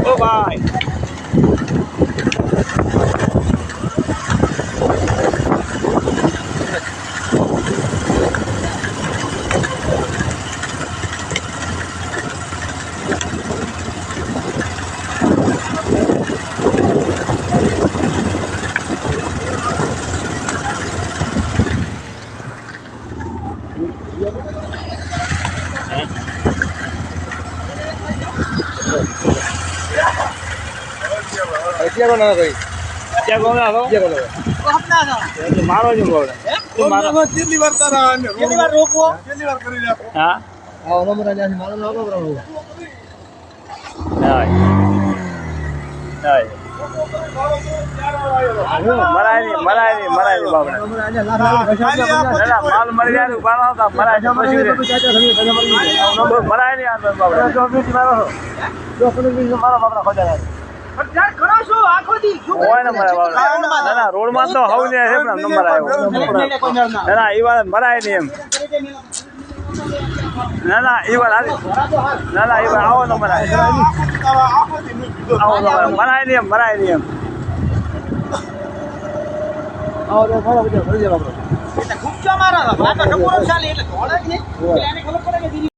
ઓ ભાઈ क्या कोना भाई क्या कोना हो क्या कोना वो अपना था मारो जो बोल रहे मारो कितनी बार तारा कितनी बार रोको कितनी बार करी जाको हां आओ नंबर आ जाए मारो ना बराबर होगा नहीं नहीं मराई नहीं बाबा ना माल मर गया तो बाला था मराई नहीं आता बाबा जो भी मारो जो अपने भी मारो बाबा हो जाएगा ના રોડ માં તો હવ ને છે પણ નંબર આવ્યો ના ઈ વાત મરાય નહીં એમ ના ઈ વાત ના ઈ વાત આવો નંબર આવો નંબર મરાય નહીં એમ આવો તો ફરો ભરી જાવ આપણે એટલે ખૂબ ચા મારા આ તો ટકોરો ચાલે એટલે થોડા જ નહીં એટલે એને ખબર પડે કે